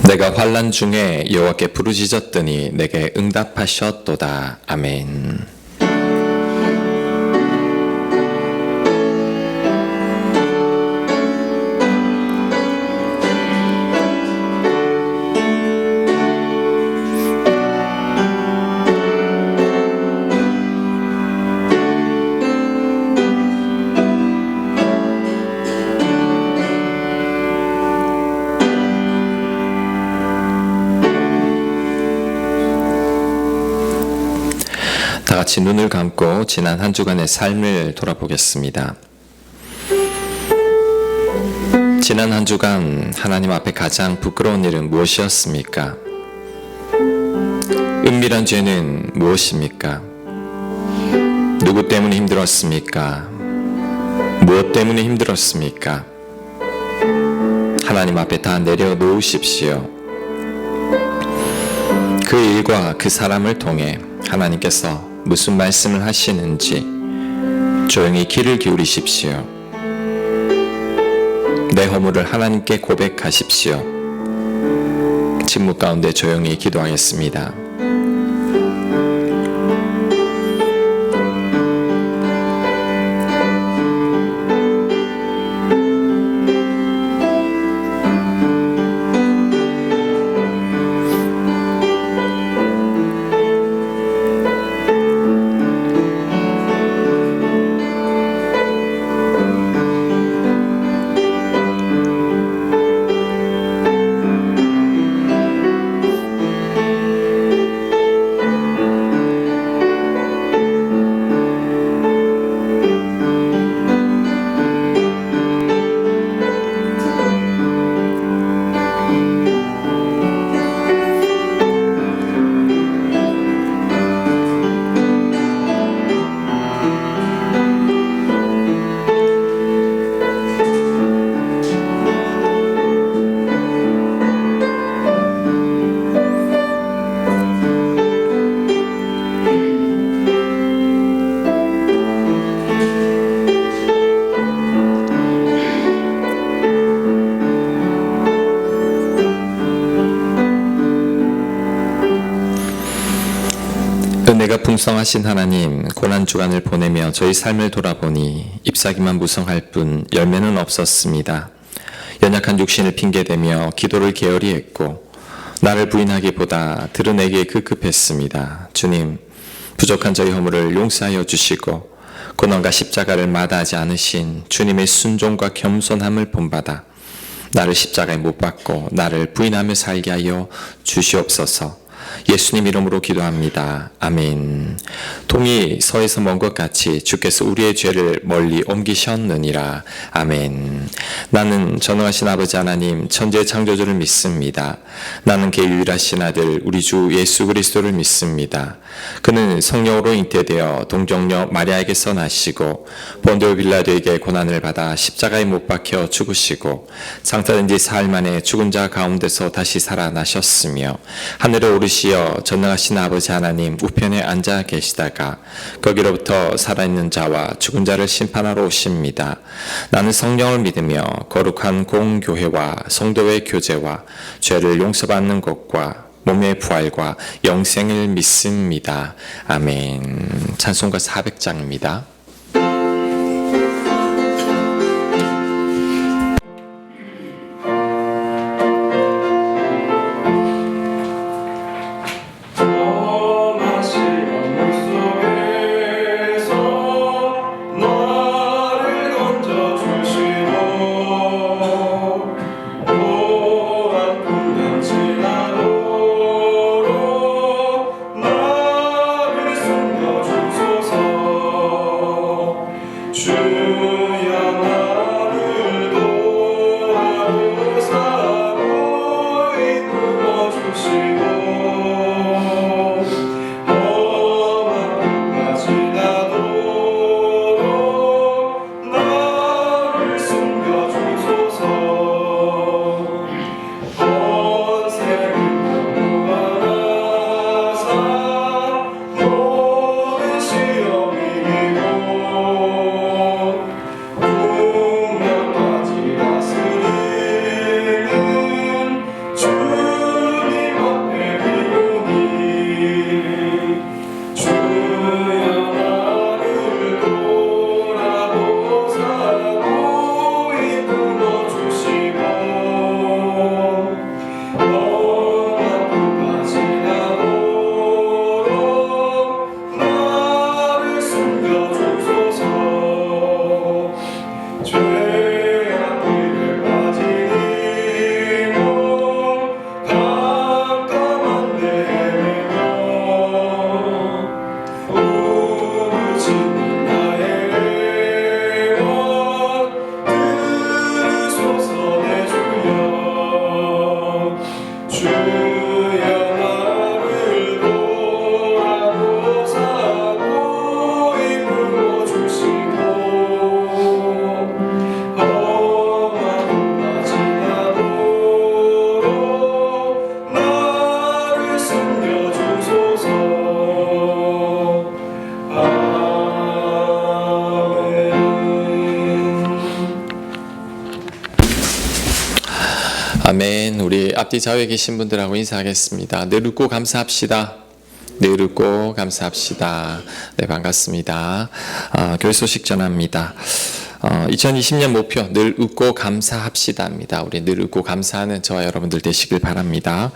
내가 환난 중에 여호와께 부르짖었더니 내게 응답하셨도다. 아멘. 다 같이 눈을 감고 지난 한 주간의 삶을 돌아보겠습니다. 지난 한 주간 하나님 앞에 가장 부끄러운 일은 무엇이었습니까? 은밀한 죄는 무엇입니까? 누구 때문에 힘들었습니까? 무엇 때문에 힘들었습니까? 하나님 앞에 다 내려놓으십시오. 그 일과 그 사람을 통해 하나님께서 무슨 말씀을 하시는지 조용히 귀를 기울이십시오. 내 허물을 하나님께 고백하십시오. 침묵 가운데 조용히 기도하겠습니다. 은혜가 풍성하신 하나님, 고난주간을 보내며 저희 삶을 돌아보니 잎사귀만 무성할 뿐 열매는 없었습니다. 연약한 육신을 핑계대며 기도를 게으리 했고 나를 부인하기보다 드러내기에 급급했습니다. 주님, 부족한 저희 허물을 용서하여 주시고 고난과 십자가를 마다하지 않으신 주님의 순종과 겸손함을 본받아 나를 십자가에 못 박고 나를 부인하며 살게 하여 주시옵소서. 예수님 이름으로 기도합니다. 아멘. 동이 서에서 먼 것 같이 주께서 우리의 죄를 멀리 옮기셨느니라. 아멘. 나는 전능하신 아버지 하나님 천지의 창조주를 믿습니다. 나는 그 유일하신 아들 우리 주 예수 그리스도를 믿습니다. 그는 성령으로 잉태되어 동정녀 마리아에게서 나시고 본디오 빌라도에게 고난을 받아 십자가에 못 박혀 죽으시고 장사된 지 사흘 만에 죽은 자 가운데서 다시 살아나셨으며 하늘에 오르시어 전능하신 아버지 하나님 우편에 앉아 계시다가 거기로부터 살아있는 자와 죽은 자를 심판하러 오십니다. 나는 성령을 믿으며 거룩한 공교회와 성도의 교제와 죄를 용서받는 것과 몸의 부활과 영생을 믿습니다. 아멘. 찬송가 400장입니다. 나를 숨겨주소서. 아멘. 우리 앞뒤 좌우에 계신 분들하고 인사하겠습니다. 늘 웃고 감사합시다. 늘 웃고 감사합시다. 네, 반갑습니다. 교회 소식 전합니다. 2020년 목표 늘 웃고 감사합시다입니다. 우리 늘 웃고 감사하는 저와 여러분들 되시길 바랍니다.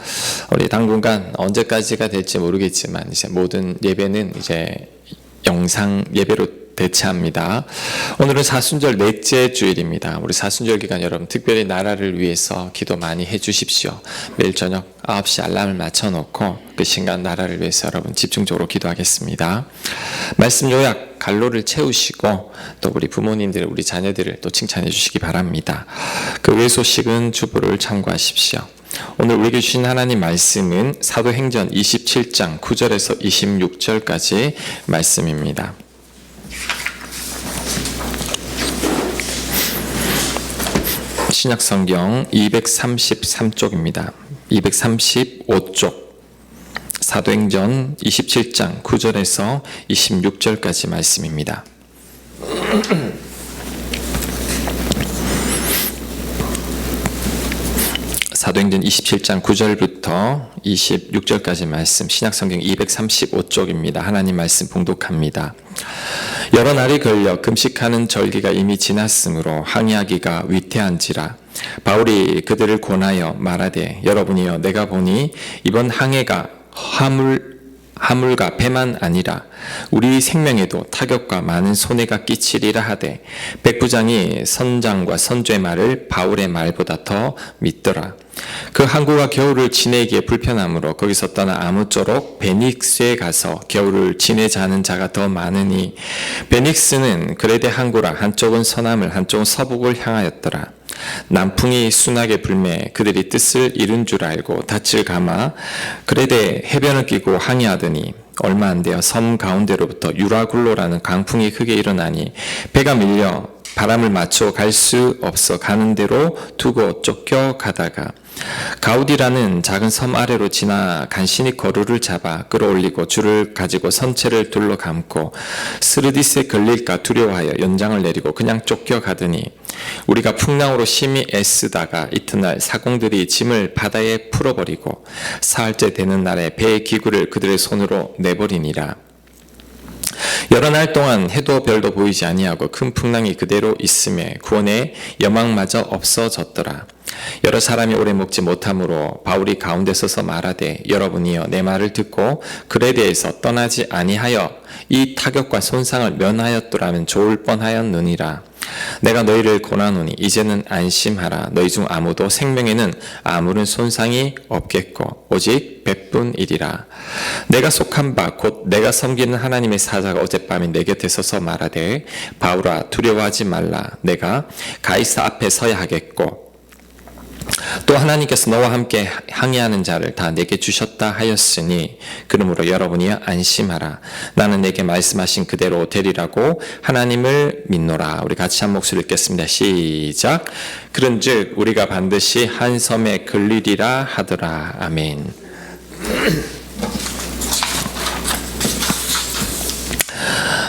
우리 당분간 언제까지가 될지 모르겠지만 이제 모든 예배는 이제 영상 예배로 대체합니다. 오늘은 사순절 넷째 주일입니다. 우리 사순절 기간 여러분 특별히 나라를 위해서 기도 많이 해주십시오. 매일 저녁 9시 알람을 맞춰놓고 그 시간 나라를 위해서 여러분 집중적으로 기도하겠습니다. 말씀 요약 갈로를 채우시고 또 우리 부모님들 우리 자녀들을 또 칭찬해 주시기 바랍니다. 그 외 소식은 주보를 참고하십시오. 오늘 우리에게 주신 하나님 말씀은 사도행전 27장 9절에서 26절까지 말씀입니다. 신약성경 233쪽입니다. 235쪽 사도행전 27장 9절에서 26절까지 말씀입니다. 사도행전 27장 9절부터 26절까지 말씀 신약성경 235쪽입니다. 하나님 말씀 봉독합니다. 여러 날이 걸려 금식하는 절기가 이미 지났으므로 항의하기가 위태한지라 바울이 그들을 권하여 말하되 여러분이여 내가 보니 이번 항해가 화물과 배만 아니라 우리 생명에도 타격과 많은 손해가 끼치리라 하되 백부장이 선장과 선조의 말을 바울의 말보다 더 믿더라. 그 항구가 겨울을 지내기에 불편하므로 거기서 떠나 아무쪼록 베닉스에 가서 겨울을 지내자는 자가 더 많으니 베닉스는 그레데 항구라 한쪽은 서남을 한쪽은 서북을 향하였더라. 남풍이 순하게 불매 그들이 뜻을 이룬 줄 알고 닻을 감아 그레데 해변을 끼고 항해하더니 얼마 안 되어 섬 가운데로부터 유라굴로라는 강풍이 크게 일어나니 배가 밀려 바람을 맞춰 갈 수 없어 가는 대로 두고 쫓겨가다가 가우디라는 작은 섬 아래로 지나 간신히 거루를 잡아 끌어올리고 줄을 가지고 선체를 둘러 감고 스르디스에 걸릴까 두려워하여 연장을 내리고 그냥 쫓겨가더니 우리가 풍랑으로 심히 애쓰다가 이튿날 사공들이 짐을 바다에 풀어버리고 사흘째 되는 날에 배의 기구를 그들의 손으로 내버리니라. 여러 날 동안 해도 별도 보이지 아니하고 큰 풍랑이 그대로 있음에 구원의 여망마저 없어졌더라. 여러 사람이 오래 먹지 못하므로 바울이 가운데 서서 말하되 여러분이여 내 말을 듣고 그레데에서 떠나지 아니하여 이 타격과 손상을 면하였더라면 좋을 뻔하였느니라. 내가 너희를 권하노니 이제는 안심하라. 너희 중 아무도 생명에는 아무런 손상이 없겠고 오직 배뿐이리라. 내가 속한 바 곧 내가 섬기는 하나님의 사자가 어젯밤에 내 곁에 서서 말하되 바울아 두려워하지 말라. 내가 가이사 앞에 서야 하겠고 또 하나님께서 너와 함께 항해하는 자를 다 내게 주셨다 하였으니 그러므로 여러분이 안심하라. 나는 내게 말씀하신 그대로 되리라고 하나님을 믿노라. 우리 같이 한 목소리 읽겠습니다. 시작. 그런즉 우리가 반드시 한 섬에 걸리리라 하더라. 아멘.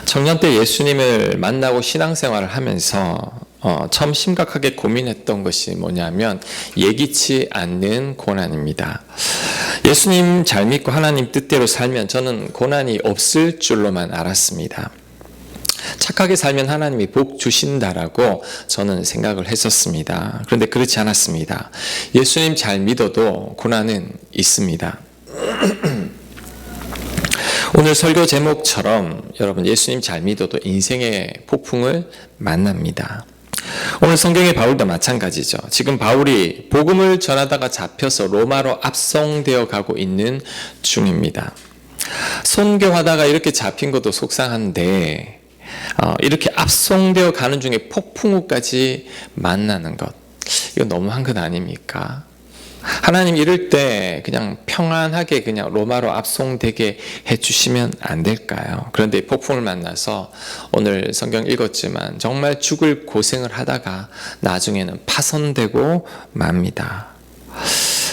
청년 때 예수님을 만나고 신앙생활을 하면서 처음 심각하게 고민했던 것이 뭐냐면 예기치 않는 고난입니다. 예수님 잘 믿고 하나님 뜻대로 살면 저는 고난이 없을 줄로만 알았습니다. 착하게 살면 하나님이 복 주신다라고 저는 생각을 했었습니다. 그런데 그렇지 않았습니다. 예수님 잘 믿어도 고난은 있습니다. 오늘 설교 제목처럼 여러분 예수님 잘 믿어도 인생의 폭풍을 만납니다. 오늘 성경의 바울도 마찬가지죠. 지금 바울이 복음을 전하다가 잡혀서 로마로 압송되어 가고 있는 중입니다. 선교하다가 이렇게 잡힌 것도 속상한데 이렇게 압송되어 가는 중에 폭풍우까지 만나는 것, 이거 너무한 것 아닙니까? 하나님 이럴 때 그냥 평안하게 그냥 로마로 압송되게 해주시면 안 될까요? 그런데 폭풍을 만나서 오늘 성경 읽었지만 정말 죽을 고생을 하다가 나중에는 파손되고 맙니다.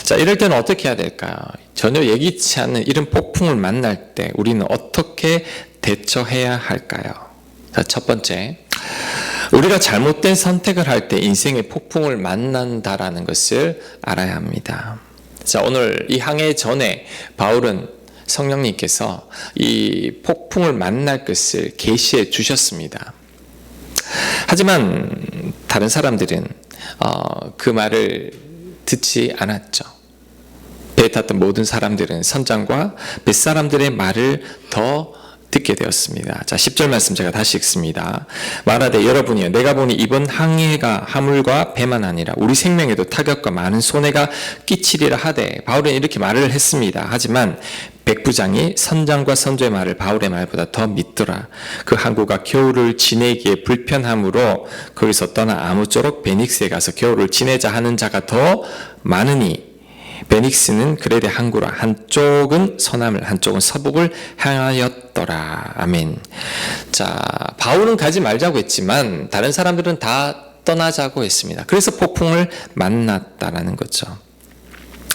자, 이럴 때는 어떻게 해야 될까요? 전혀 예기치 않는 이런 폭풍을 만날 때 우리는 어떻게 대처해야 할까요? 자, 첫 번째, 우리가 잘못된 선택을 할 때 인생의 폭풍을 만난다라는 것을 알아야 합니다. 자, 오늘 이 항해 전에 바울은 성령님께서 이 폭풍을 만날 것을 계시해 주셨습니다. 하지만 다른 사람들은 그 말을 듣지 않았죠. 배에 탔던 모든 사람들은 선장과 뱃사람들의 말을 더 듣게 되었습니다. 자, 10절 말씀 제가 다시 읽습니다. 말하되 여러분이여 내가 보니 이번 항해가 화물과 배만 아니라 우리 생명에도 타격과 많은 손해가 끼치리라 하되, 바울은 이렇게 말을 했습니다. 하지만 백부장이 선장과 선조의 말을 바울의 말보다 더 믿더라. 그 항구가 겨울을 지내기에 불편함으로 거기서 떠나 아무쪼록 베닉스에 가서 겨울을 지내자 하는 자가 더 많으니, 베닉스는 그레데 항구라. 한쪽은 서남을 한쪽은 서북을 향하였더라. 아멘. 자, 바울은 가지 말자고 했지만 다른 사람들은 다 떠나자고 했습니다. 그래서 폭풍을 만났다라는 거죠.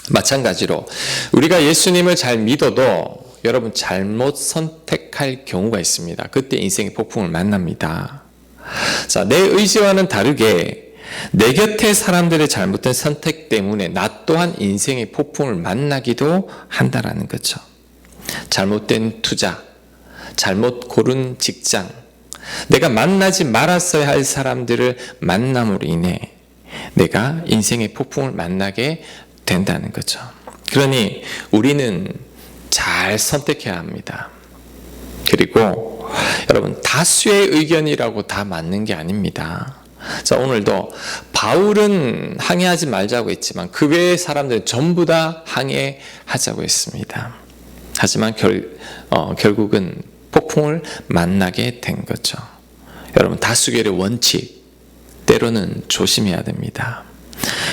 마찬가지로 우리가 예수님을 잘 믿어도 여러분 잘못 선택할 경우가 있습니다. 그때 인생의 폭풍을 만납니다. 자, 내 의지와는 다르게 내 곁에 사람들의 잘못된 선택 때문에 나 또한 인생의 폭풍을 만나기도 한다라는 거죠. 잘못된 투자, 잘못 고른 직장, 내가 만나지 말았어야 할 사람들을 만남으로 인해 내가 인생의 폭풍을 만나게 된다는 거죠. 그러니 우리는 잘 선택해야 합니다. 그리고 여러분, 다수의 의견이라고 다 맞는 게 아닙니다. 자, 오늘도 바울은 항해하지 말자고 했지만 그 외의 사람들은 전부 다 항해하자고 했습니다. 하지만 결국은 폭풍을 만나게 된 거죠. 여러분, 다수결의 원칙 때로는 조심해야 됩니다.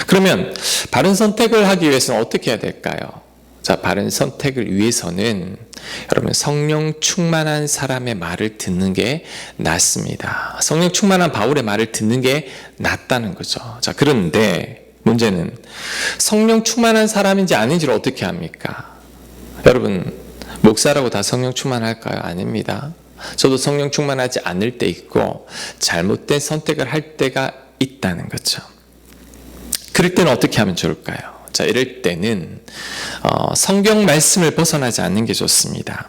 그러면 바른 선택을 하기 위해서는 어떻게 해야 될까요? 자, 바른 선택을 위해서는 여러분 성령 충만한 사람의 말을 듣는 게 낫습니다. 성령 충만한 바울의 말을 듣는 게 낫다는 거죠. 자, 그런데 문제는 성령 충만한 사람인지 아닌지를 어떻게 합니까? 여러분, 목사라고 다 성령 충만할까요? 아닙니다. 저도 성령 충만하지 않을 때 있고 잘못된 선택을 할 때가 있다는 거죠. 그럴 때는 어떻게 하면 좋을까요? 자, 이럴 때는 성경 말씀을 벗어나지 않는 게 좋습니다.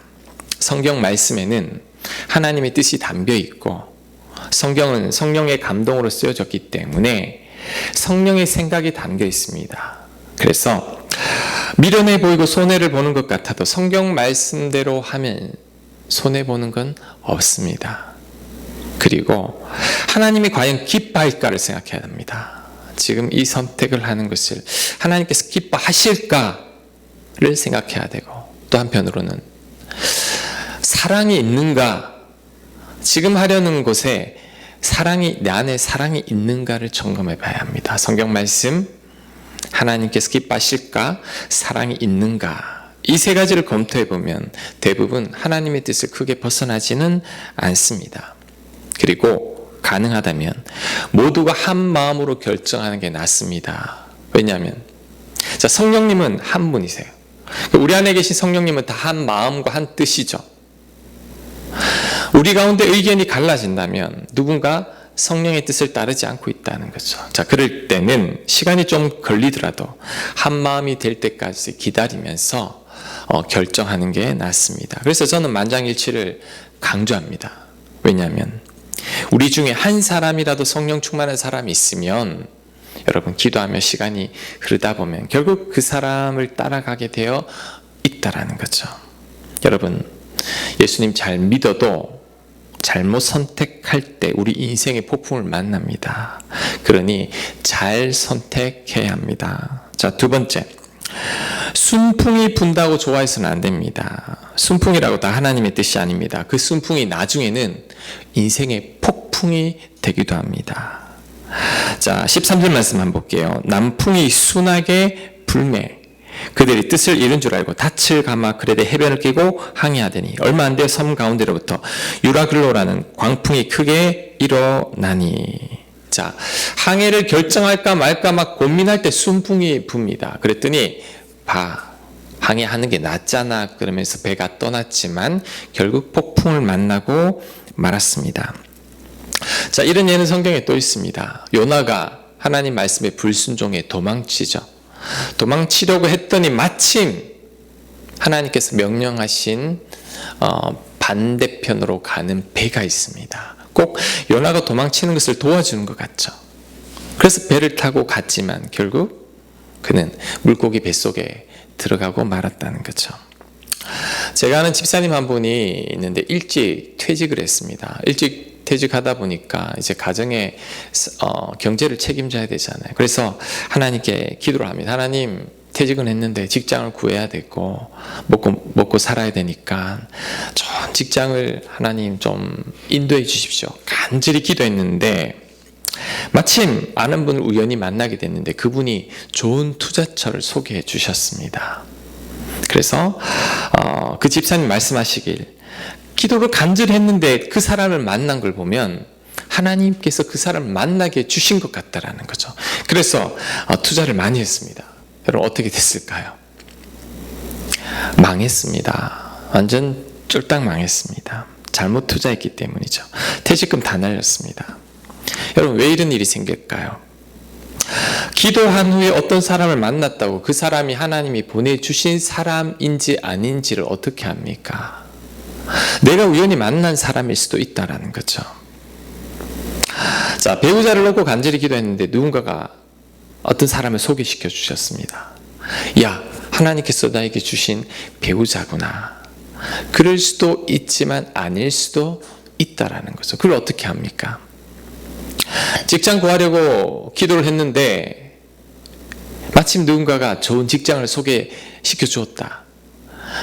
성경 말씀에는 하나님의 뜻이 담겨 있고 성경은 성령의 감동으로 쓰여졌기 때문에 성령의 생각이 담겨 있습니다. 그래서 미련해 보이고 손해를 보는 것 같아도 성경 말씀대로 하면 손해보는 건 없습니다. 그리고 하나님이 과연 기뻐할까를 생각해야 합니다. 지금 이 선택을 하는 것을 하나님께서 기뻐하실까를 생각해야 되고, 또 한편으로는 사랑이 있는가, 지금 하려는 곳에 내 안에 사랑이 있는가를 점검해 봐야 합니다. 성경 말씀, 하나님께서 기뻐하실까, 사랑이 있는가, 이 세 가지를 검토해 보면 대부분 하나님의 뜻을 크게 벗어나지는 않습니다. 그리고 가능하다면 모두가 한 마음으로 결정하는 게 낫습니다. 왜냐하면 자, 성령님은 한 분이세요. 우리 안에 계신 성령님은 다 한 마음과 한 뜻이죠. 우리 가운데 의견이 갈라진다면 누군가 성령의 뜻을 따르지 않고 있다는 거죠. 자, 그럴 때는 시간이 좀 걸리더라도 한 마음이 될 때까지 기다리면서 결정하는 게 낫습니다. 그래서 저는 만장일치를 강조합니다. 왜냐하면 우리 중에 한 사람이라도 성령 충만한 사람이 있으면 여러분, 기도하며 시간이 흐르다 보면 결국 그 사람을 따라가게 되어 있다라는 거죠. 여러분, 예수님 잘 믿어도 잘못 선택할 때 우리 인생의 폭풍을 만납니다. 그러니 잘 선택해야 합니다. 자, 두 번째, 순풍이 분다고 좋아해서는 안 됩니다. 순풍이라고 다 하나님의 뜻이 아닙니다. 그 순풍이 나중에는 인생의 폭풍이 되기도 합니다. 자, 13절 말씀 한번 볼게요. 남풍이 순하게 불매 그들이 뜻을 잃은 줄 알고 닻을 감아 그레데 해변을 끼고 항해하더니 얼마 안 되어 섬 가운데로부터 유라글로라는 광풍이 크게 일어나니. 자, 항해를 결정할까 말까 막 고민할 때 순풍이 붑니다. 그랬더니 항해하는 게 낫잖아 그러면서 배가 떠났지만 결국 폭풍을 만나고 말았습니다. 자, 이런 예는 성경에 또 있습니다. 요나가 하나님 말씀에 불순종해 도망치죠. 도망치려고 했더니 마침 하나님께서 명령하신 반대편으로 가는 배가 있습니다. 꼭 요나가 도망치는 것을 도와주는 것 같죠. 그래서 배를 타고 갔지만 결국 그는 물고기 뱃속에 들어가고 말았다는 거죠. 제가 아는 집사님 한 분이 있는데 일찍 퇴직을 했습니다. 일찍 퇴직하다 보니까 이제 가정의 경제를 책임져야 되잖아요. 그래서 하나님께 기도를 합니다. 하나님, 퇴직은 했는데 직장을 구해야 되고 먹고 살아야 되니까 좋은 직장을 하나님 좀 인도해 주십시오. 간절히 기도했는데 마침 아는 분을 우연히 만나게 됐는데 그분이 좋은 투자처를 소개해 주셨습니다. 그래서 그 집사님 말씀하시길, 기도를 간절히 했는데 그 사람을 만난 걸 보면 하나님께서 그 사람을 만나게 주신 것 같다라는 거죠. 그래서 투자를 많이 했습니다. 여러분 어떻게 됐을까요? 망했습니다. 완전 쫄딱 망했습니다. 잘못 투자했기 때문이죠. 퇴직금 다 날렸습니다. 여러분 왜 이런 일이 생길까요? 기도한 후에 어떤 사람을 만났다고 그 사람이 하나님이 보내주신 사람인지 아닌지를 어떻게 합니까? 내가 우연히 만난 사람일 수도 있다라는 거죠. 자, 배우자를 놓고 간절히 기도했는데 누군가가 어떤 사람을 소개시켜 주셨습니다. 야, 하나님께서 나에게 주신 배우자구나. 그럴 수도 있지만 아닐 수도 있다라는 거죠. 그걸 어떻게 합니까? 직장 구하려고 기도를 했는데 마침 누군가가 좋은 직장을 소개시켜 주었다.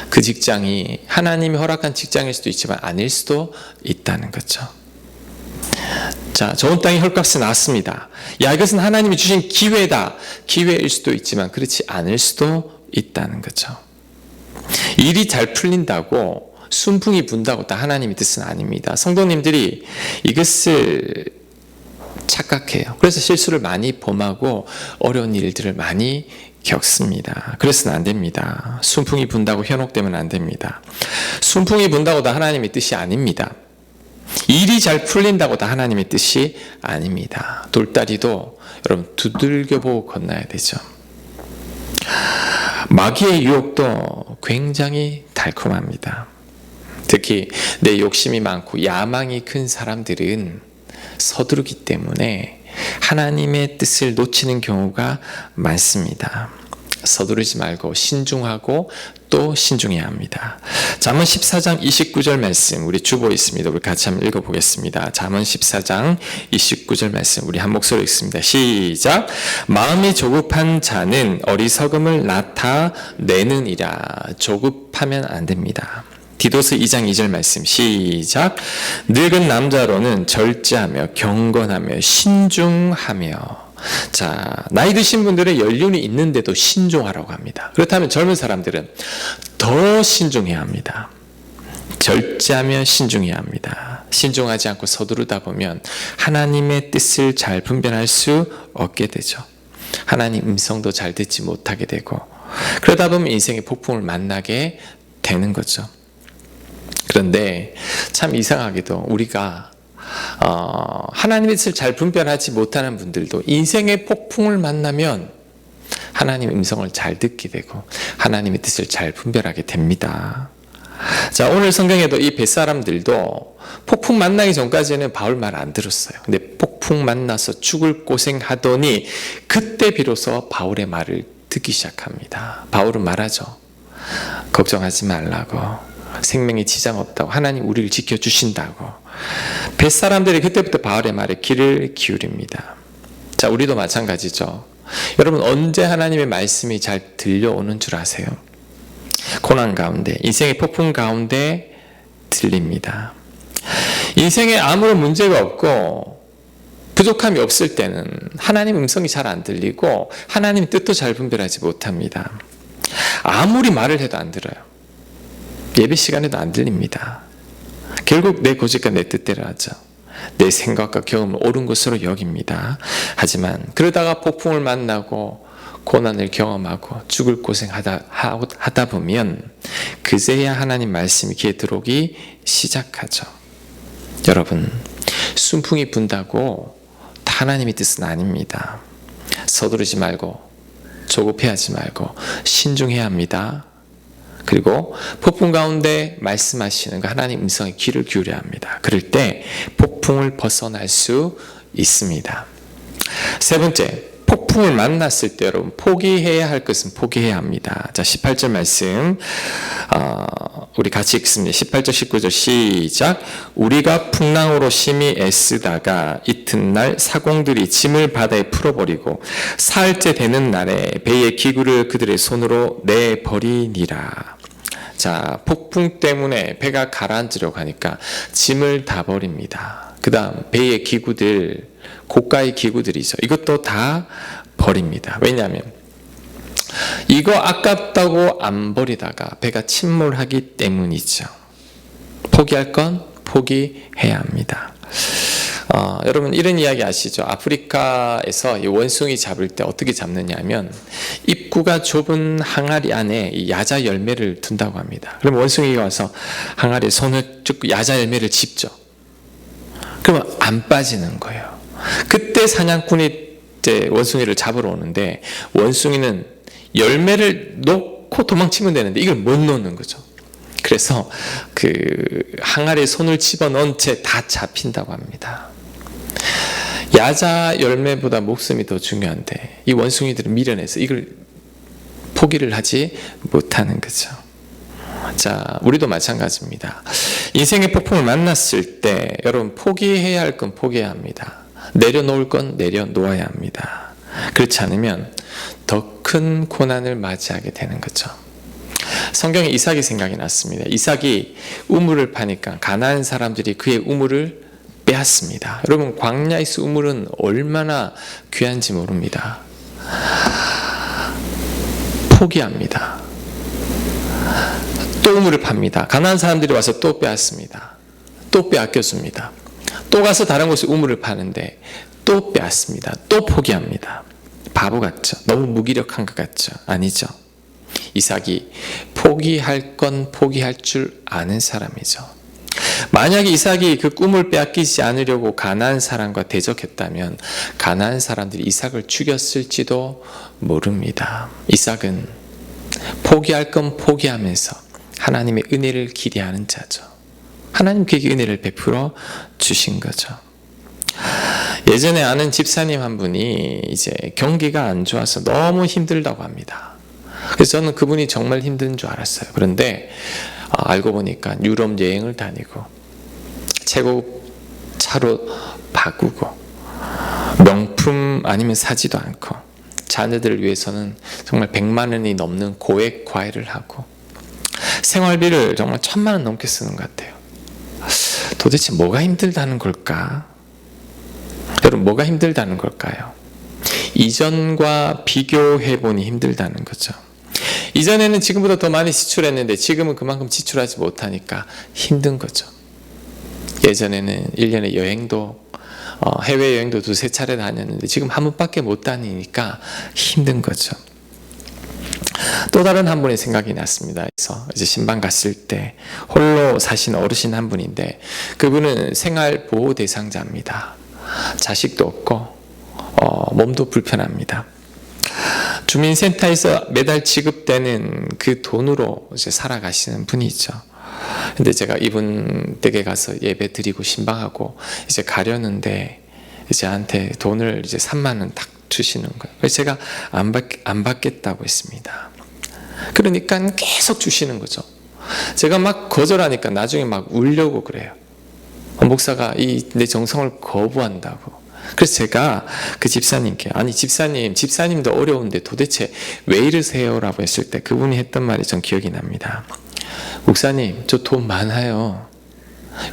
그 직장이 하나님이 허락한 직장일 수도 있지만 아닐 수도 있다는 거죠. 자, 좋은 땅에 헐값이 나왔습니다. 야, 이것은 하나님이 주신 기회다. 기회일 수도 있지만 그렇지 않을 수도 있다는 거죠. 일이 잘 풀린다고 순풍이 분다고 다 하나님의 뜻은 아닙니다. 성도님들이 이것을 착각해요. 그래서 실수를 많이 범하고 어려운 일들을 많이 겪습니다. 그래서는 안 됩니다. 순풍이 분다고 현혹되면 안 됩니다. 순풍이 분다고 다 하나님의 뜻이 아닙니다. 일이 잘 풀린다고 다 하나님의 뜻이 아닙니다. 돌다리도 여러분 두들겨보고 건너야 되죠. 마귀의 유혹도 굉장히 달콤합니다. 특히 내 욕심이 많고 야망이 큰 사람들은 서두르기 때문에 하나님의 뜻을 놓치는 경우가 많습니다. 서두르지 말고 신중하고 또 신중해야 합니다. 잠언 14장 29절 말씀 우리 주보에 있습니다. 우리 같이 한번 읽어보겠습니다. 잠언 14장 29절 말씀 우리 한 목소리로 읽습니다. 시작. 마음이 조급한 자는 어리석음을 나타내느니라. 조급하면 안 됩니다. 디도스 2장 2절 말씀 시작. 늙은 남자로는 절제하며 경건하며 신중하며. 자, 나이 드신 분들은 연륜이 있는데도 신중하라고 합니다. 그렇다면 젊은 사람들은 더 신중해야 합니다. 절제하며 신중해야 합니다. 신중하지 않고 서두르다 보면 하나님의 뜻을 잘 분별할 수 없게 되죠. 하나님 음성도 잘 듣지 못하게 되고 그러다 보면 인생의 폭풍을 만나게 되는 거죠. 그런데 참 이상하게도 우리가 하나님의 뜻을 잘 분별하지 못하는 분들도 인생의 폭풍을 만나면 하나님의 음성을 잘 듣게 되고 하나님의 뜻을 잘 분별하게 됩니다. 자, 오늘 성경에도 이 벳사람들도 폭풍 만나기 전까지는 바울 말 안 들었어요. 근데 폭풍 만나서 죽을 고생하더니 그때 비로소 바울의 말을 듣기 시작합니다. 바울은 말하죠. 걱정하지 말라고. 생명에 지장 없다고. 하나님 우리를 지켜주신다고. 벳사람들이 그때부터 바울의 말에 귀를 기울입니다. 자, 우리도 마찬가지죠. 여러분 언제 하나님의 말씀이 잘 들려오는 줄 아세요? 고난 가운데, 인생의 폭풍 가운데 들립니다. 인생에 아무런 문제가 없고 부족함이 없을 때는 하나님 음성이 잘 안 들리고 하나님 뜻도 잘 분별하지 못합니다. 아무리 말을 해도 안 들어요. 예배 시간에도 안 들립니다. 결국 내 고집과 내 뜻대로 하죠. 내 생각과 경험을 옳은 것으로 여깁니다. 하지만 그러다가 폭풍을 만나고 고난을 경험하고 죽을 고생하다 보면 그제야 하나님 말씀이 귀에 들어오기 시작하죠. 여러분, 순풍이 분다고 다 하나님의 뜻은 아닙니다. 서두르지 말고 조급해하지 말고 신중해야 합니다. 그리고 폭풍 가운데 말씀하시는 그 하나님 음성에 귀를 기울여야 합니다. 그럴 때 폭풍을 벗어날 수 있습니다. 세 번째, 폭풍을 만났을 때 여러분 포기해야 할 것은 포기해야 합니다. 자, 18절 말씀 우리 같이 읽습니다. 18절 19절 시작. 우리가 풍랑으로 심히 애쓰다가 이튿날 사공들이 짐을 바다에 풀어버리고 사흘째 되는 날에 배의 기구를 그들의 손으로 내버리니라. 자, 폭풍 때문에 배가 가라앉으려고 하니까 짐을 다 버립니다. 그 다음 배의 기구들, 고가의 기구들이죠. 이것도 다 버립니다. 왜냐하면 이거 아깝다고 안 버리다가 배가 침몰하기 때문이죠. 포기할 건 포기해야 합니다. 여러분 이런 이야기 아시죠? 아프리카에서 이 원숭이 잡을 때 어떻게 잡느냐 하면 입구가 좁은 항아리 안에 이 야자 열매를 둔다고 합니다. 그럼 원숭이가 와서 항아리에 손을 쭉 야자 열매를 집죠. 그러면 안 빠지는 거예요. 그때 사냥꾼이 이제 원숭이를 잡으러 오는데 원숭이는 열매를 놓고 도망치면 되는데 이걸 못 놓는 거죠. 그래서 그 항아리에 손을 집어넣은 채 다 잡힌다고 합니다. 야자 열매보다 목숨이 더 중요한데 이 원숭이들은 미련해서 이걸 포기를 하지 못하는 거죠. 자, 우리도 마찬가지입니다. 인생의 폭풍을 만났을 때 여러분 포기해야 할 건 포기해야 합니다. 내려놓을 건 내려놓아야 합니다. 그렇지 않으면 더 큰 고난을 맞이하게 되는 거죠. 성경에 이삭이 생각이 났습니다. 이삭이 우물을 파니까 가나안 사람들이 그의 우물을 빼앗습니다. 여러분 광야에서 우물은 얼마나 귀한지 모릅니다. 포기합니다. 또 우물을 팝니다. 가나안 사람들이 와서 또 빼앗습니다. 또 빼앗겨줍니다. 또 가서 다른 곳에 우물을 파는데 또 빼앗습니다. 또 포기합니다. 바보 같죠? 너무 무기력한 것 같죠? 아니죠. 이삭이 포기할 건 포기할 줄 아는 사람이죠. 만약에 이삭이 그 꿈을 빼앗기지 않으려고 가나안 사람과 대적했다면 가나안 사람들이 이삭을 죽였을지도 모릅니다. 이삭은 포기할 건 포기하면서 하나님의 은혜를 기대하는 자죠. 하나님 그에게 은혜를 베풀어 주신 거죠. 예전에 아는 집사님 한 분이 이제 경기가 안 좋아서 너무 힘들다고 합니다. 그래서 저는 그분이 정말 힘든 줄 알았어요. 그런데 알고 보니까 유럽 여행을 다니고 최고 차로 바꾸고 명품 아니면 사지도 않고 자녀들을 위해서는 정말 100만 원이 넘는 고액 과외를 하고 생활비를 정말 1000만 원 넘게 쓰는 것 같아요. 도대체 뭐가 힘들다는 걸까? 여러분 뭐가 힘들다는 걸까요? 이전과 비교해보니 힘들다는 거죠. 이전에는 지금보다 더 많이 지출했는데 지금은 그만큼 지출하지 못하니까 힘든 거죠. 예전에는 1년에 여행도 해외여행도 2-3차례 다녔는데 지금 한 번밖에 못 다니니까 힘든 거죠. 또 다른 한 분의 생각이 났습니다. 그래서 이제 신방 갔을 때 홀로 사신 어르신 한 분인데 그분은 생활보호 대상자입니다. 자식도 없고 몸도 불편합니다. 주민센터에서 매달 지급되는 그 돈으로 이제 살아가시는 분이죠. 근데 제가 이분 댁에 가서 예배 드리고 신방하고 이제 가려는데 이제 저한테 돈을 이제 3만 원 딱 주시는 거예요. 그래서 제가 안 받겠다고 했습니다. 그러니까 계속 주시는 거죠. 제가 막 거절하니까 나중에 막 울려고 그래요. 목사가 내 정성을 거부한다고. 그래서 제가 그 집사님께 아니 집사님도 어려운데 도대체 왜 이러세요? 라고 했을 때 그분이 했던 말이 전 기억이 납니다. 목사님 저 돈 많아요.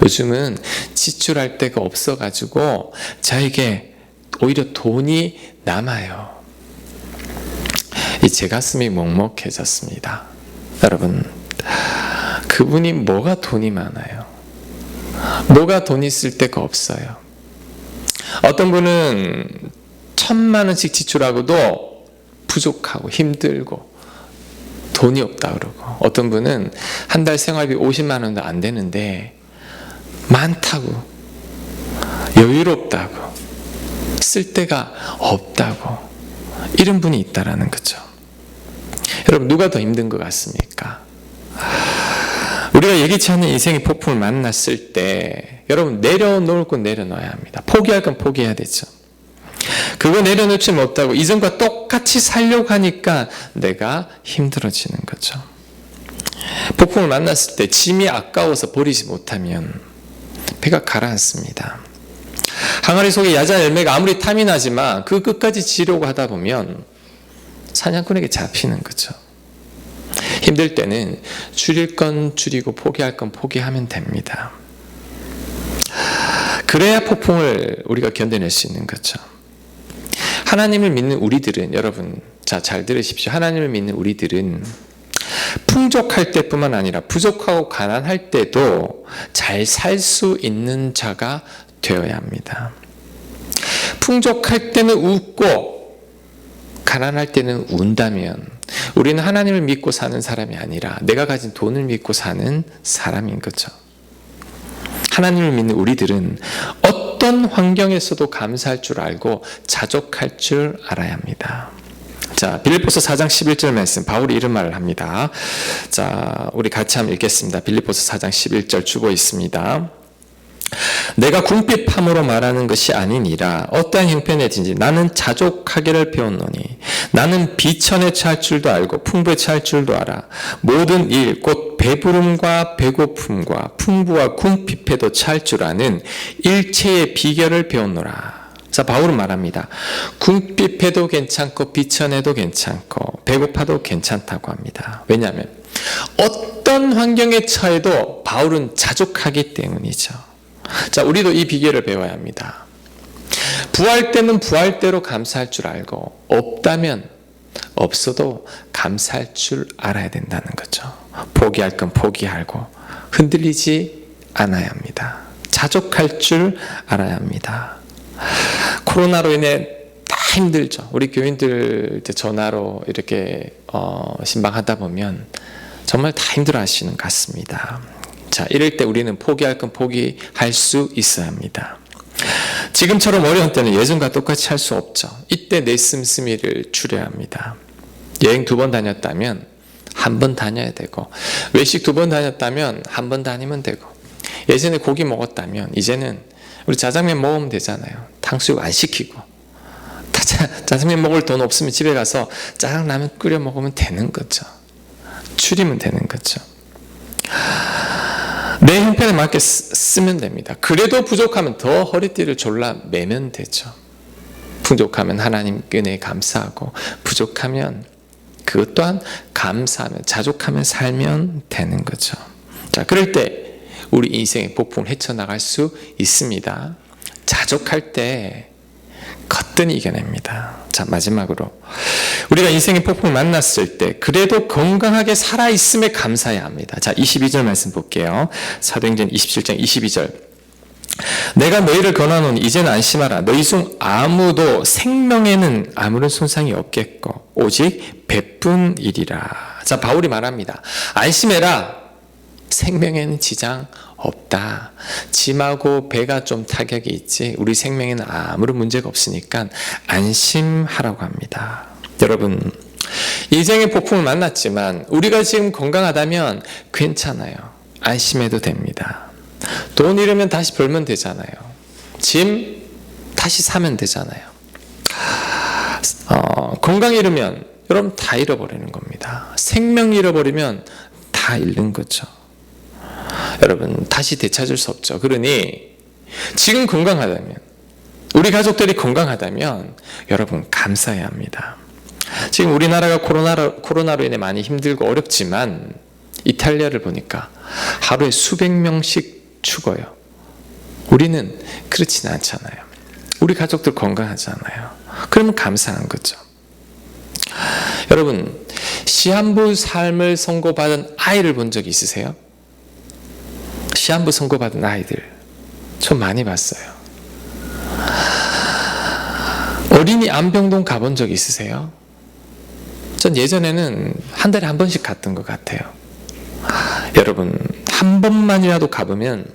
요즘은 지출할 데가 없어가지고 저에게 오히려 돈이 남아요. 제 가슴이 먹먹해졌습니다. 여러분 그분이 뭐가 돈이 많아요? 뭐가 돈 있을 데가 없어요. 어떤 분은 1000만 원씩 지출하고도 부족하고 힘들고 돈이 없다 그러고 어떤 분은 한 달 생활비 50만 원도 안 되는데 많다고 여유롭다고, 쓸 데가 없다고, 이런 분이 있다라는 거죠. 여러분, 누가 더 힘든 것 같습니까? 우리가 예기치 않는 인생의 폭풍을 만났을 때 여러분, 내려놓을 건 내려놔야 합니다. 포기할 건 포기해야 되죠. 그거 내려놓지 못하고 이전과 똑같이 살려고 하니까 내가 힘들어지는 거죠. 폭풍을 만났을 때 짐이 아까워서 버리지 못하면 배가 가라앉습니다. 항아리 속에 야자 열매가 아무리 탐이 나지만 그 끝까지 지려고 하다 보면 사냥꾼에게 잡히는 거죠. 힘들 때는 줄일 건 줄이고 포기할 건 포기하면 됩니다. 그래야 폭풍을 우리가 견뎌낼 수 있는 거죠. 하나님을 믿는 우리들은, 여러분, 자, 잘 들으십시오. 하나님을 믿는 우리들은 풍족할 때뿐만 아니라 부족하고 가난할 때도 잘 살 수 있는 자가 되어야 합니다. 풍족할 때는 웃고 가난할 때는 운다면 우리는 하나님을 믿고 사는 사람이 아니라 내가 가진 돈을 믿고 사는 사람인 거죠. 하나님을 믿는 우리들은 어떤 환경에서도 감사할 줄 알고 자족할 줄 알아야 합니다. 자, 빌립보서 4장 11절 말씀, 바울이 이런 말을 합니다. 자, 우리 같이 한번 읽겠습니다. 빌립보서 4장 11절 주보 있습니다. 내가 궁핍함으로 말하는 것이 아니니라. 어떠한 형편에든지 나는 자족하기를 배웠노니 나는 비천에 처할 줄도 알고 풍부에 처할 줄도 알아. 모든 일 곧 배부름과 배고픔과 풍부와 궁핍에도 처할 줄 아는 일체의 비결을 배웠노라. 자, 바울은 말합니다. 궁핍해도 괜찮고 비천해도 괜찮고 배고파도 괜찮다고 합니다. 왜냐하면 어떤 환경에 처해도 바울은 자족하기 때문이죠. 자, 우리도 이 비결을 배워야 합니다. 부할 때는 부할 대로 감사할 줄 알고 없다면 없어도 감사할 줄 알아야 된다는 거죠. 포기할 건 포기하고 흔들리지 않아야 합니다. 자족할 줄 알아야 합니다. 코로나로 인해 다 힘들죠. 우리 교인들 전화로 이렇게 신방하다 보면 정말 다 힘들어 하시는 것 같습니다. 자, 이럴 때 우리는 포기할 건 포기할 수 있어야 합니다. 지금처럼 어려운 때는 예전과 똑같이 할 수 없죠. 이때 내 씀씀이를 줄여야 합니다. 여행 2번 다녔다면 1번 다녀야 되고, 외식 2번 다녔다면 1번 다니면 되고, 예전에 고기 먹었다면 이제는 우리 짜장면 먹으면 되잖아요. 탕수육 안 시키고, 짜장면 먹을 돈 없으면 집에 가서 짜장라면 끓여 먹으면 되는 거죠. 줄이면 되는 거죠. 내 형편에 맞게 쓰면 됩니다. 그래도 부족하면 더 허리띠를 졸라 매면 되죠. 부족하면 하나님 은혜에 감사하고, 부족하면 그것 또한 감사하며 자족하며 살면 되는 거죠. 자, 그럴 때 우리 인생의 폭풍을 헤쳐나갈 수 있습니다. 자족할 때 거뜬히 이겨냅니다. 자, 마지막으로 우리가 인생의 폭풍을 만났을 때 그래도 건강하게 살아있음에 감사해야 합니다. 자, 22절 말씀 볼게요. 사도행전 27장 22절. 내가 너희를 권하노니 이제는 안심하라. 너희 중 아무도 생명에는 아무런 손상이 없겠고 오직 배뿐이리라. 자, 바울이 말합니다. 안심해라. 생명에는 지장 없다. 짐하고 배가 좀 타격이 있지 우리 생명에는 아무런 문제가 없으니까 안심하라고 합니다. 여러분, 인생의 폭풍을 만났지만 우리가 지금 건강하다면 괜찮아요. 안심해도 됩니다. 돈 잃으면 다시 벌면 되잖아요. 짐 다시 사면 되잖아요. 건강 잃으면 여러분 다 잃어버리는 겁니다. 생명 잃어버리면 다 잃는 거죠. 여러분, 다시 되찾을 수 없죠. 그러니 지금 건강하다면, 우리 가족들이 건강하다면 여러분 감사해야 합니다. 지금 우리나라가 코로나로 인해 많이 힘들고 어렵지만 이탈리아를 보니까 하루에 수백 명씩 죽어요. 우리는 그렇지는 않잖아요. 우리 가족들 건강하잖아요. 그러면 감사한 거죠. 여러분, 시한부 삶을 선고받은 아이를 본 적 있으세요? 시한부 선고받은 아이들 좀 많이 봤어요. 어린이 안병동 가본 적 있으세요? 전 예전에는 한 달에 한 번씩 갔던 것 같아요. 여러분, 한 번만이라도 가보면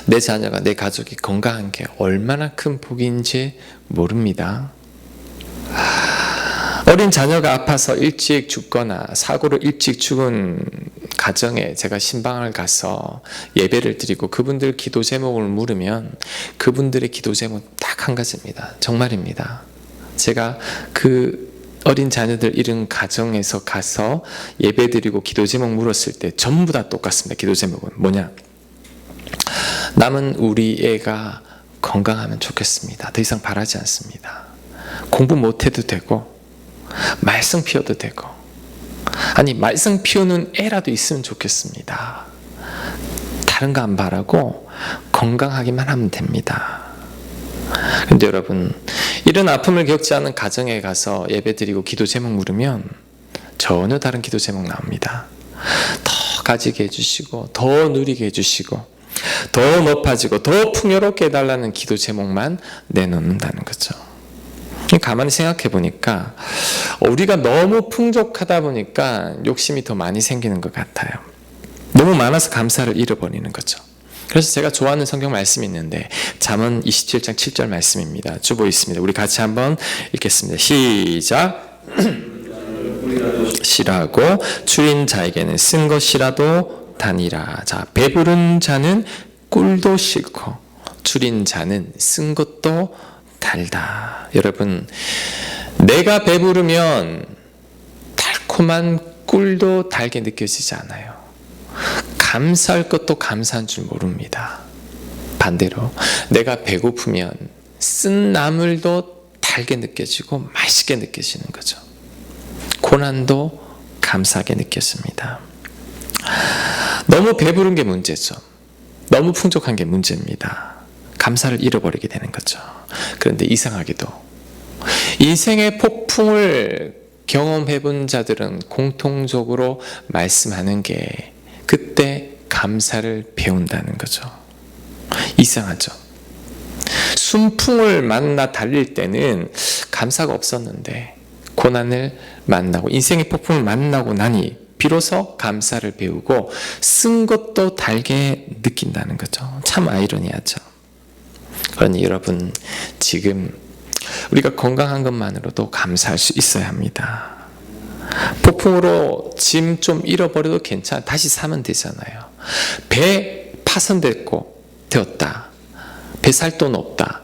내 자녀가, 내 가족이 건강한 게 얼마나 큰 복인지 모릅니다. 어린 자녀가 아파서 일찍 죽거나 사고로 일찍 죽은 가정에 제가 신방을 가서 예배를 드리고 그분들 기도 제목을 물으면 그분들의 기도 제목 딱 한 가지입니다. 정말입니다. 제가 그 어린 자녀들 잃은 가정에서 가서 예배 드리고 기도 제목 물었을 때 전부 다 똑같습니다. 기도 제목은 뭐냐? 남은 우리 애가 건강하면 좋겠습니다. 더 이상 바라지 않습니다. 공부 못해도 되고 말썽 피워도 되고, 아니 말썽 피우는 애라도 있으면 좋겠습니다. 다른 거 안 바라고 건강하기만 하면 됩니다. 그런데 여러분, 이런 아픔을 겪지 않은 가정에 가서 예배드리고 기도 제목 물으면 전혀 다른 기도 제목 나옵니다. 더 가지게 해주시고, 더 누리게 해주시고, 더 높아지고 더 풍요롭게 해달라는 기도 제목만 내놓는다는 거죠. 가만히 생각해 보니까 우리가 너무 풍족하다 보니까 욕심이 더 많이 생기는 것 같아요. 너무 많아서 감사를 잃어버리는 거죠. 그래서 제가 좋아하는 성경 말씀이 있는데 잠언 27장 7절 말씀입니다. 주보 있습니다. 우리 같이 한번 읽겠습니다. 시작. 시라고 줄인 자에게는 쓴 것이라도 다니라. 자, 배부른 자는 꿀도 싫고 줄인 자는 쓴 것도 달다. 여러분, 내가 배부르면 달콤한 꿀도 달게 느껴지지 않아요. 감사할 것도 감사한 줄 모릅니다. 반대로 내가 배고프면 쓴 나물도 달게 느껴지고 맛있게 느껴지는 거죠. 고난도 감사하게 느껴집니다. 너무 배부른 게 문제죠. 너무 풍족한 게 문제입니다. 감사를 잃어버리게 되는 거죠. 그런데 이상하게도 인생의 폭풍을 경험해 본 자들은 공통적으로 말씀하는 게 그때 감사를 배운다는 거죠. 이상하죠. 순풍을 만나 달릴 때는 감사가 없었는데 고난을 만나고 인생의 폭풍을 만나고 나니 비로소 감사를 배우고 쓴 것도 달게 느낀다는 거죠. 참 아이러니하죠. 그러니 여러분, 지금 우리가 건강한 것만으로도 감사할 수 있어야 합니다. 폭풍으로 짐 좀 잃어버려도 괜찮아. 다시 사면 되잖아요. 배 파손됐고 되었다. 배 살 돈 없다.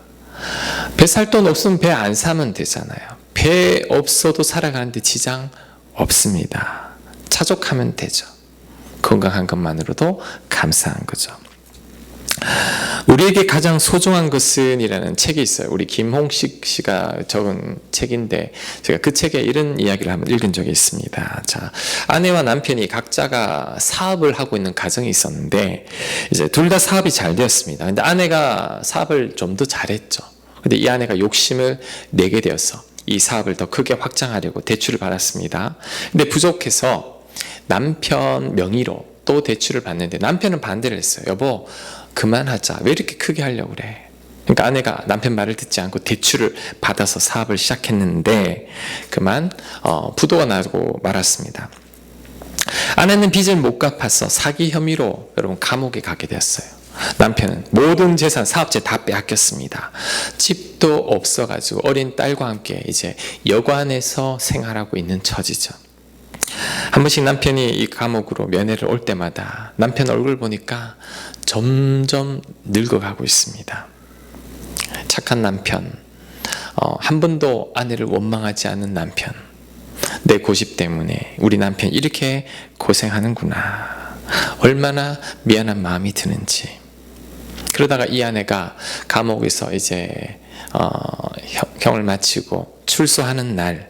배 살 돈 없으면 배 안 사면 되잖아요. 배 없어도 살아가는데 지장 없습니다. 차족하면 되죠. 건강한 것만으로도 감사한 거죠. 우리에게 가장 소중한 것은 이라는 책이 있어요. 우리 김홍식 씨가 적은 책인데 제가 그 책에 이런 이야기를 한번 읽은 적이 있습니다. 자, 아내와 남편이 각자가 사업을 하고 있는 가정이 있었는데 이제 둘 다 사업이 잘 되었습니다. 근데 아내가 사업을 좀 더 잘했죠. 근데 이 아내가 욕심을 내게 되어서 이 사업을 더 크게 확장하려고 대출을 받았습니다. 근데 부족해서 남편 명의로 또 대출을 받는데 남편은 반대를 했어요. 여보, 그만하자. 왜 이렇게 크게 하려고 그래? 그러니까 아내가 남편 말을 듣지 않고 대출을 받아서 사업을 시작했는데 그만 부도가 나고 말았습니다. 아내는 빚을 못 갚아서 사기 혐의로 여러분 감옥에 가게 되었어요. 남편은 모든 재산, 사업체 다 빼앗겼습니다. 집도 없어가지고 어린 딸과 함께 이제 여관에서 생활하고 있는 처지죠. 한 번씩 남편이 이 감옥으로 면회를 올 때마다 남편 얼굴 보니까 점점 늙어가고 있습니다. 착한 남편, 한 번도 아내를 원망하지 않는 남편. 내 고집 때문에 우리 남편 이렇게 고생하는구나. 얼마나 미안한 마음이 드는지. 그러다가 이 아내가 감옥에서 이제 형을 마치고 출소하는 날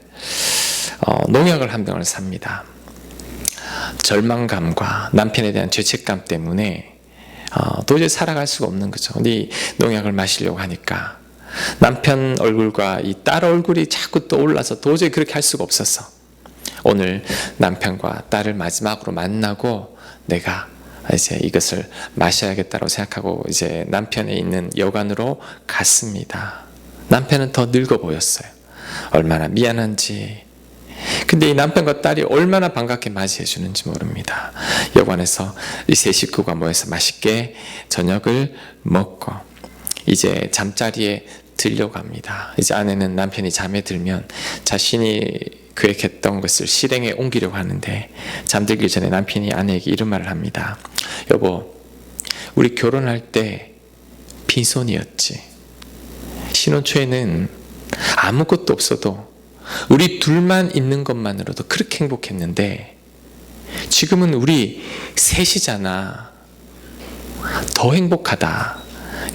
농약을 한 병을 삽니다. 절망감과 남편에 대한 죄책감 때문에 도저히 살아갈 수가 없는 거죠. 근데 이 농약을 마시려고 하니까 남편 얼굴과 이 딸 얼굴이 자꾸 떠올라서 도저히 그렇게 할 수가 없어서 오늘 남편과 딸을 마지막으로 만나고 내가 이제 이것을 마셔야겠다고 생각하고 이제 남편이 있는 여관으로 갔습니다. 남편은 더 늙어 보였어요. 얼마나 미안한지 근데 이 남편과 딸이 얼마나 반갑게 맞이해 주는지 모릅니다. 여관에서 이 세 식구가 모여서 맛있게 저녁을 먹고 이제 잠자리에 들려갑니다. 이제 아내는 남편이 잠에 들면 자신이 계획했던 것을 실행에 옮기려고 하는데, 잠들기 전에 남편이 아내에게 이런 말을 합니다. 여보, 우리 결혼할 때 빈손이었지. 신혼 초에는 아무것도 없어도 우리 둘만 있는 것만으로도 그렇게 행복했는데 지금은 우리 셋이잖아. 더 행복하다.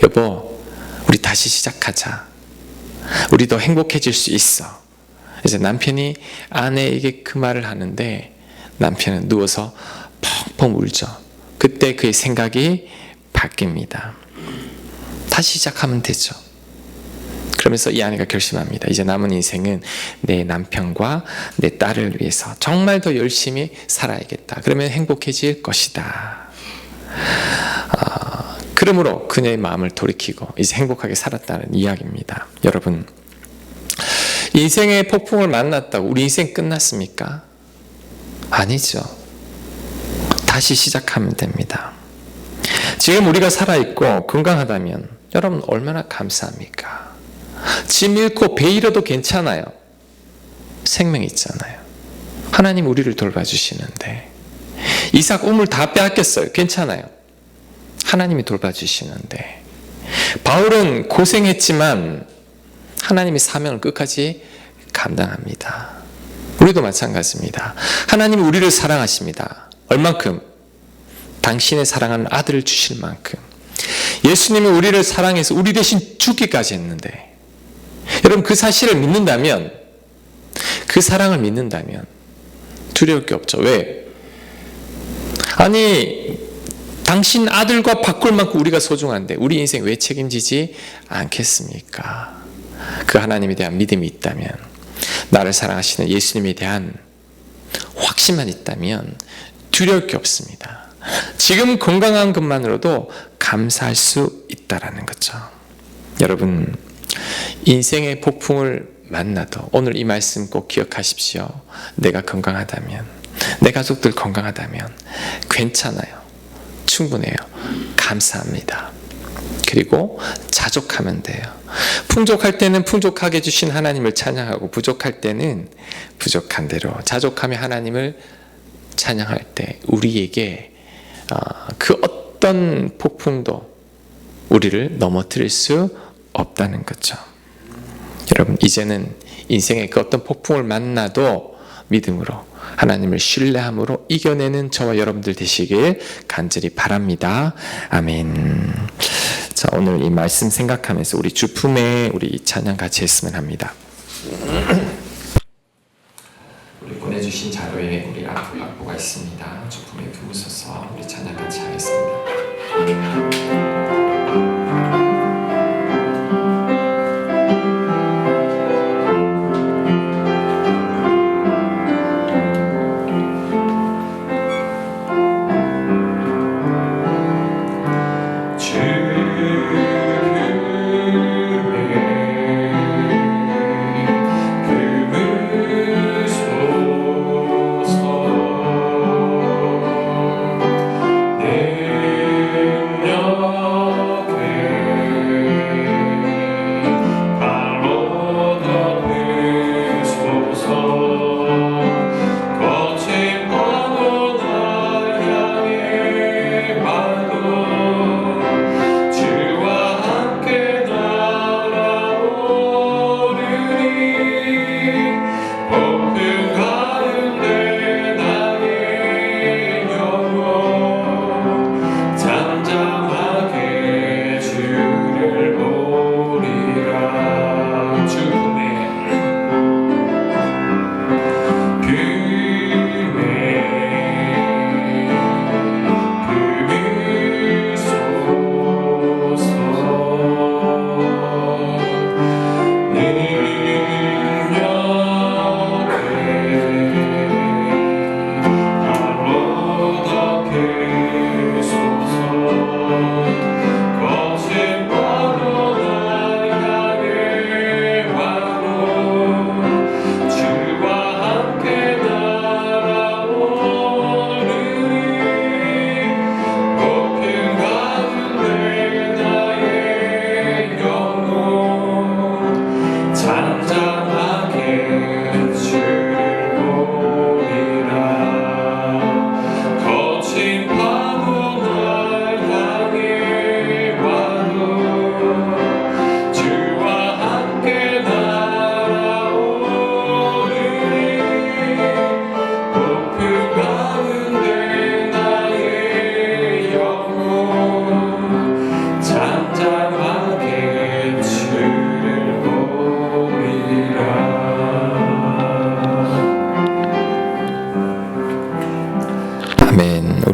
여보, 우리 다시 시작하자. 우리 더 행복해질 수 있어. 이제 남편이 아내에게 그 말을 하는데 남편은 누워서 펑펑 울죠. 그때 그의 생각이 바뀝니다. 다시 시작하면 되죠. 그러면서 이 아내가 결심합니다. 이제 남은 인생은 내 남편과 내 딸을 위해서 정말 더 열심히 살아야겠다. 그러면 행복해질 것이다. 그러므로 그녀의 마음을 돌이키고 이제 행복하게 살았다는 이야기입니다. 여러분, 인생의 폭풍을 만났다고 우리 인생 끝났습니까? 아니죠. 다시 시작하면 됩니다. 지금 우리가 살아있고 건강하다면 여러분 얼마나 감사합니까? 짐 잃고 배 잃어도 괜찮아요. 생명 있잖아요. 하나님 우리를 돌봐주시는데, 이삭 우물 다 빼앗겼어요. 괜찮아요. 하나님이 돌봐주시는데, 바울은 고생했지만 하나님의 사명을 끝까지 감당합니다. 우리도 마찬가지입니다. 하나님이 우리를 사랑하십니다. 얼만큼? 당신의 사랑하는 아들을 주실 만큼. 예수님이 우리를 사랑해서 우리 대신 죽기까지 했는데, 여러분 그 사실을 믿는다면, 그 사랑을 믿는다면 두려울 게 없죠. 왜? 아니, 당신 아들과 바꿀 만큼 우리가 소중한데 우리 인생 왜 책임지지 않겠습니까? 그 하나님에 대한 믿음이 있다면, 나를 사랑하시는 예수님에 대한 확신만 있다면 두려울 게 없습니다. 지금 건강한 것만으로도 감사할 수 있다라는 거죠. 여러분, 인생의 폭풍을 만나도 오늘 이 말씀 꼭 기억하십시오. 내가 건강하다면, 내 가족들 건강하다면 괜찮아요. 충분해요. 감사합니다. 그리고 자족하면 돼요. 풍족할 때는 풍족하게 주신 하나님을 찬양하고, 부족할 때는 부족한 대로 자족하며 하나님을 찬양할 때 우리에게 그 어떤 폭풍도 우리를 넘어뜨릴 수 없다는 거죠. 여러분, 이제는 인생의 그 어떤 폭풍을 만나도 믿음으로 하나님을 신뢰함으로 이겨내는 저와 여러분들 되시길 간절히 바랍니다. 아멘. 자, 오늘 이 말씀 생각하면서 우리 주품에 우리 찬양 같이 했으면 합니다. 우리 보내주신 자료에 우리 악보가 있습니다. 주품에 품으셔서 우리 찬양 같이 하겠습니다. 내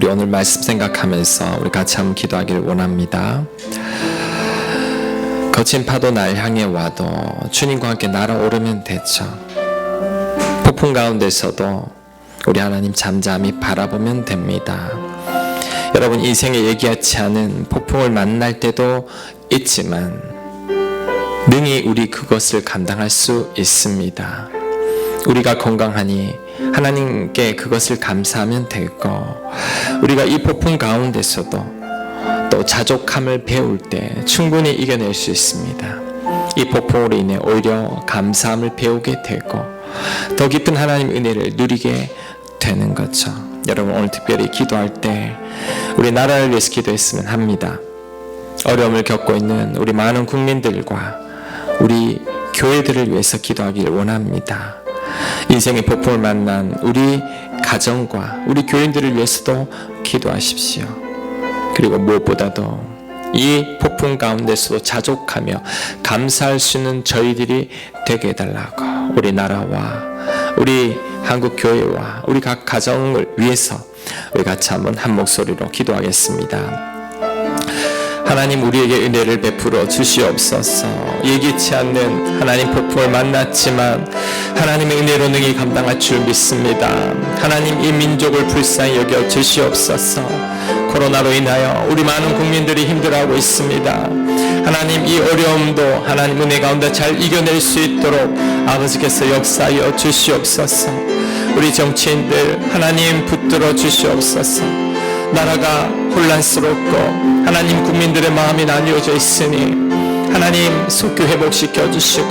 우리 오늘 말씀 생각하면서 우리 같이 한번 기도하기를 원합니다. 거친 파도 날 향해 와도 주님과 함께 날아오르면 되죠. 폭풍 가운데서도 우리 하나님 잠잠히 바라보면 됩니다. 여러분, 인생에 예기치 않은 폭풍을 만날 때도 있지만 능히 우리 그것을 감당할 수 있습니다. 우리가 건강하니 하나님께 그것을 감사하면 되고, 우리가 이 폭풍 가운데서도 또 자족함을 배울 때 충분히 이겨낼 수 있습니다. 이 폭풍으로 인해 오히려 감사함을 배우게 되고 더 깊은 하나님 은혜를 누리게 되는 거죠. 여러분, 오늘 특별히 기도할 때 우리 나라를 위해서 기도했으면 합니다. 어려움을 겪고 있는 우리 많은 국민들과 우리 교회들을 위해서 기도하기를 원합니다. 인생의 폭풍을 만난 우리 가정과 우리 교인들을 위해서도 기도하십시오. 그리고 무엇보다도 이 폭풍 가운데서도 자족하며 감사할 수 있는 저희들이 되게 해달라고, 우리 나라와 우리 한국 교회와 우리 각 가정을 위해서 우리 같이 한번 한 목소리로 기도하겠습니다. 하나님, 우리에게 은혜를 베풀어 주시옵소서. 예기치 않는 하나님 폭풍을 만났지만 하나님의 은혜로 능히 감당할 줄 믿습니다. 하나님, 이 민족을 불쌍히 여겨 주시옵소서. 코로나로 인하여 우리 많은 국민들이 힘들어하고 있습니다. 하나님, 이 어려움도 하나님 은혜 가운데 잘 이겨낼 수 있도록 아버지께서 역사하여 주시옵소서. 우리 정치인들 하나님 붙들어 주시옵소서. 나라가 혼란스럽고 하나님 국민들의 마음이 나뉘어져 있으니 하나님 속히 회복시켜 주시고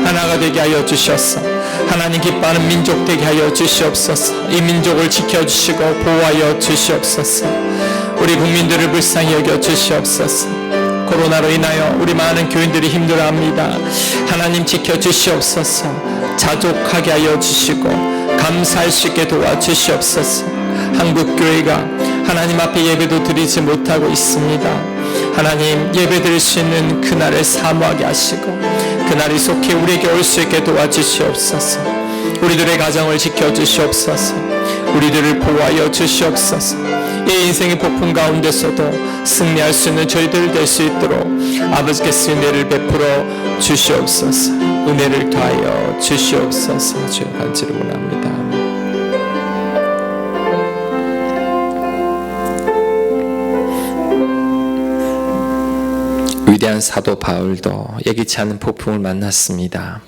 하나가 되게 하여 주셔서 하나님 기뻐하는 민족 되게 하여 주시옵소서. 이 민족을 지켜주시고 보호하여 주시옵소서. 우리 국민들을 불쌍히 여겨 주시옵소서. 코로나로 인하여 우리 많은 교인들이 힘들어합니다. 하나님 지켜주시옵소서. 자족하게 하여 주시고 감사할 수 있게 도와주시옵소서. 한국교회가 하나님 앞에 예배도 드리지 못하고 있습니다. 하나님, 예배 드릴 수 있는 그날을 사모하게 하시고 그날이 속히 우리에게 올 수 있게 도와주시옵소서. 우리들의 가정을 지켜주시옵소서. 우리들을 보호하여 주시옵소서. 이 인생의 폭풍 가운데서도 승리할 수 있는 저희들 될 수 있도록 아버지께서 은혜를 베풀어 주시옵소서. 은혜를 더하여 주시옵소서. 주여 간절히 원합니다. 위대한 사도 바울도 예기치 않은 폭풍을 만났습니다.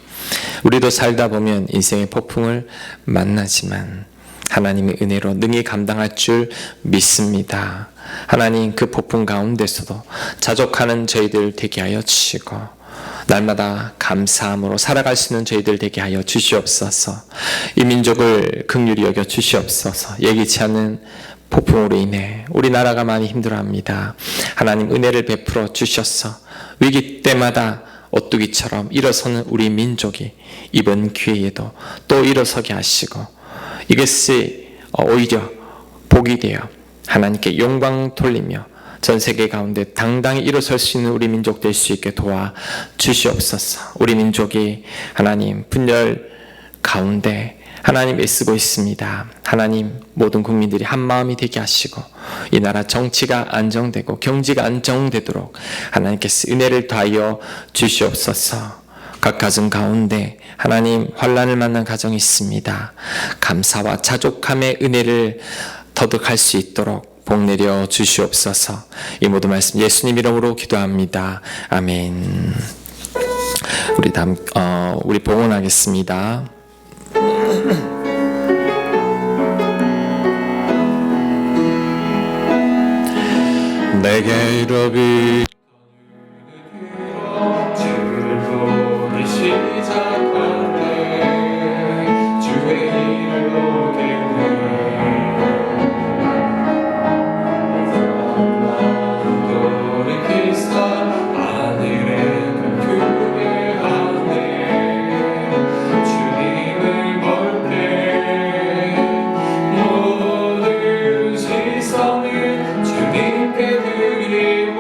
우리도 살다 보면 인생의 폭풍을 만나지만 하나님의 은혜로 능히 감당할 줄 믿습니다. 하나님, 그 폭풍 가운데서도 자족하는 저희들 되게 하여 주시고 날마다 감사함으로 살아갈 수 있는 저희들 되게 하여 주시옵소서. 이 민족을 긍휼히 여겨 주시옵소서. 예기치 않은 폭풍으로 인해 우리 나라가 많이 힘들어합니다. 하나님, 은혜를 베풀어 주셔서 위기 때마다 오뚜기처럼 일어서는 우리 민족이 이번 기회에도 또 일어서게 하시고 이것이 오히려 복이 되어 하나님께 영광 돌리며 전 세계 가운데 당당히 일어설 수 있는 우리 민족 될 수 있게 도와 주시옵소서. 우리 민족이 하나님 분열 가운데 하나님 애쓰고 있습니다. 하나님, 모든 국민들이 한 마음이 되게 하시고 이 나라 정치가 안정되고 경제가 안정되도록 하나님께서 은혜를 더하여 주시옵소서. 각 가정 가운데 하나님 환난을 만난 가정이 있습니다. 감사와 자족함의 은혜를 더득할 수 있도록 복 내려 주시옵소서. 이 모든 말씀 예수님 이름으로 기도합니다. 아멘. 우리 봉헌하겠습니다. 내게 이르비 즐거이 시작한대 주의 이름을 높이네 돌이키사 하늘에 크게 하네 주님을 볼 때 모든 시선을 주님께 드리고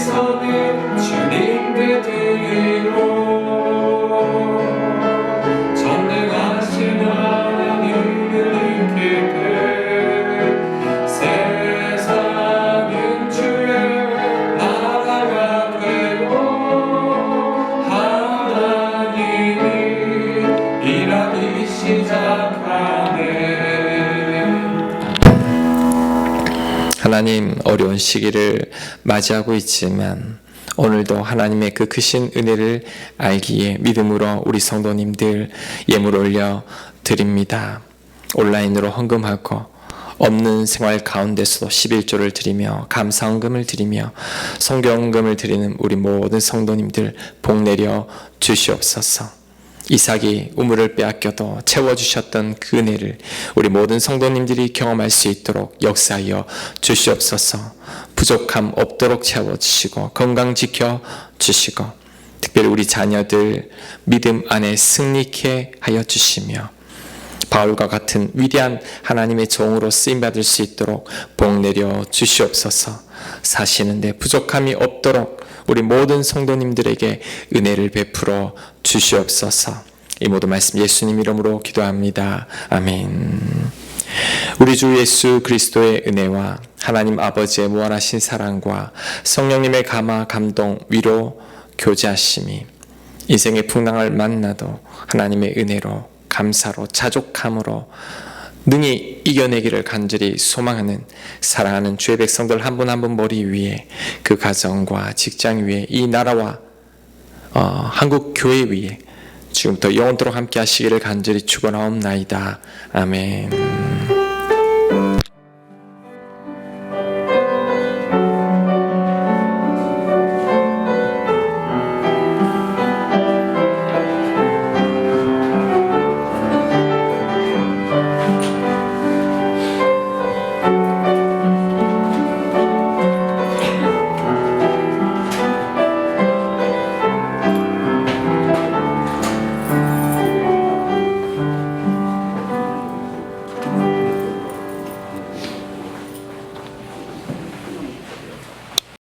서는 주님 되리로 전능하신 하나님을 믿게 돼 세상은 주의 나라가 되고 하나님이 일하기 시작하네. 하나님, 어려운 시기를 맞이하고 있지만 오늘도 하나님의 그 크신 은혜를 알기에 믿음으로 우리 성도님들 예물 올려 드립니다. 온라인으로 헌금하고 없는 생활 가운데서도 11조를 드리며 감사 헌금을 드리며 성경 헌금을 드리는 우리 모든 성도님들 복 내려 주시옵소서. 이삭이 우물을 빼앗겨도 채워주셨던 그 은혜를 우리 모든 성도님들이 경험할 수 있도록 역사하여 주시옵소서. 부족함 없도록 채워주시고 건강 지켜주시고 특별히 우리 자녀들 믿음 안에 승리케 하여 주시며 바울과 같은 위대한 하나님의 종으로 쓰임받을 수 있도록 복 내려 주시옵소서. 사시는데 부족함이 없도록 우리 모든 성도님들에게 은혜를 베풀어 주시옵소서. 이 모든 말씀 예수님 이름으로 기도합니다. 아멘. 우리 주 예수 그리스도의 은혜와 하나님 아버지의 무한하신 사랑과 성령님의 감화, 감동, 위로, 교제하심이 인생의 풍랑을 만나도 하나님의 은혜로, 감사로, 자족함으로 능히 이겨내기를 간절히 소망하는 사랑하는 주의 백성들 한 분 한 분 머리 위에 그 가정과 직장 위에 이 나라와 한국 교회 위에 지금부터 영원토록 함께 하시기를 간절히 축원하옵나이다. 아멘.